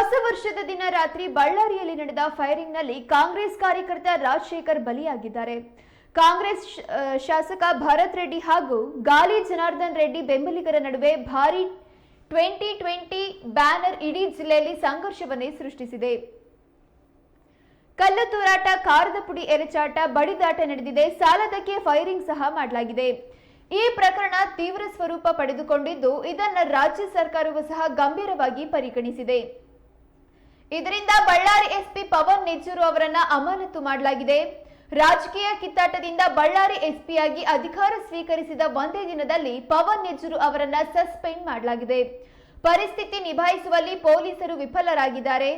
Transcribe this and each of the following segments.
ಹೊಸ ವರ್ಷದ ದಿನ ರಾತ್ರಿ ಬಳ್ಳಾರಿಯಲ್ಲಿ ನಡೆದ ಫೈರಿಂಗ್ನಲ್ಲಿ ಕಾಂಗ್ರೆಸ್ ಕಾರ್ಯಕರ್ತ ರಾಜಶೇಖರ್ ಬಲಿಯಾಗಿದ್ದಾರೆ. ಕಾಂಗ್ರೆಸ್ ಶಾಸಕ ಭರತ್ ರೆಡ್ಡಿ ಹಾಗೂ ಗಾಲಿ ಜನಾರ್ದನ್ ರೆಡ್ಡಿ ಬೆಂಬಲಿಗರ ನಡುವೆ ಭಾರೀ 2020 ಬ್ಯಾನರ್ ಇಡೀ ಜಿಲ್ಲೆಯಲ್ಲಿ ಸಂಘರ್ಷವನ್ನೇ ಸೃಷ್ಟಿಸಿದೆ. ಕಲ್ಲು ತೂರಾಟ, ಕಾರದ ಪುಡಿ ಎರಚಾಟ, ಬಡಿದಾಟ ನಡೆದಿದೆ. ಸಾಲದಕ್ಕೆ ಫೈರಿಂಗ್ ಸಹ ಮಾಡಲಾಗಿದೆ. ಈ ಪ್ರಕರಣ ತೀವ್ರ ಸ್ವರೂಪ ಪಡೆದುಕೊಂಡಿದ್ದು, ಇದನ್ನು ರಾಜ್ಯ ಸರ್ಕಾರವೂ ಸಹ ಗಂಭೀರವಾಗಿ ಪರಿಗಣಿಸಿದೆ. ಇದರಿಂದ ಬಳ್ಳಾರಿ ಎಸ್ಪಿ ಪವನ್ ನೆಜ್ಜೂರು ಅವರನ್ನ ಅಮಾನತು ಮಾಡಲಾಗಿದೆ. ರಾಜಕೀಯ ಕಿತ್ತಾಟದಿಂದ ಬಳ್ಳಾರಿ ಎಸ್ಪಿಯಾಗಿ ಅಧಿಕಾರ ಸ್ವೀಕರಿಸಿದ ಒಂದೇ ದಿನದಲ್ಲಿ ಪವನ್ ನೆಜ್ಜೂರು ಅವರನ್ನ ಸಸ್ಪೆಂಡ್ ಮಾಡಲಾಗಿದೆ. ಪರಿಸ್ಥಿತಿ ನಿಭಾಯಿಸುವಲ್ಲಿ ಪೊಲೀಸರು ವಿಫಲರಾಗಿದ್ದಾರೆ.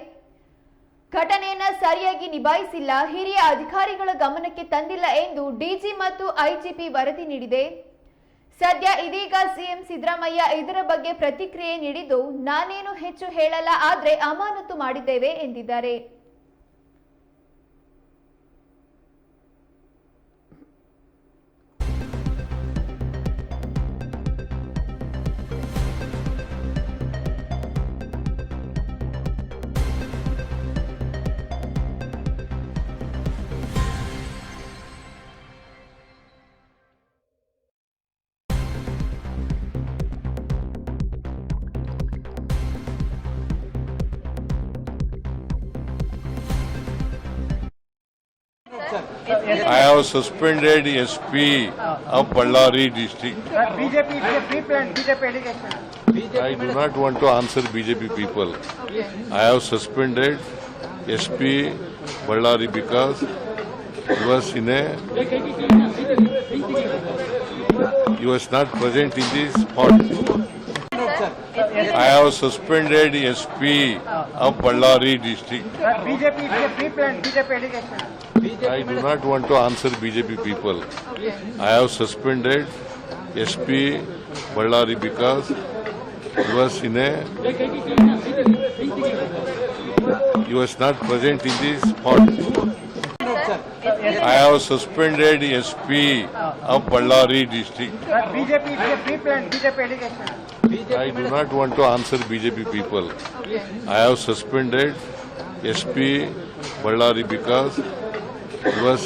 ಘಟನೆಯನ್ನ ಸರಿಯಾಗಿ ನಿಭಾಯಿಸಿಲ್ಲ, ಹಿರಿಯ ಅಧಿಕಾರಿಗಳ ಗಮನಕ್ಕೆ ತಂದಿಲ್ಲ ಎಂದು ಡಿಜಿ ಮತ್ತು ಐಜಿಪಿ ವರದಿ ನೀಡಿದೆ. ಸದ್ಯ ಇದೀಗ ಸಿಎಂ ಸಿದ್ದರಾಮಯ್ಯ ಇದರ ಬಗ್ಗೆ ಪ್ರತಿಕ್ರಿಯೆ ನೀಡಿದ್ದು, ನಾನೇನು ಹೆಚ್ಚು ಹೇಳಲ್ಲ, ಆದ್ರೆ ಅಮಾನತು ಮಾಡಿದ್ದೇವೆ ಎಂದಿದ್ದಾರೆ. I have suspended SP of Ballari district. BJP is a pre-planned BJP allegation. I do not want to answer BJP people. I have suspended SP Ballari because he was not present in this spot. I have suspended SP of Ballari district. BJP is a pre-planned BJP allegation. I do not want to answer BJP people. I have suspended SP Ballari because he was not present in this spot. I have suspended SP of Ballari district. BJP is a pre-planned BJP allegation. I do not want to answer BJP people. I have suspended SP Ballari because he was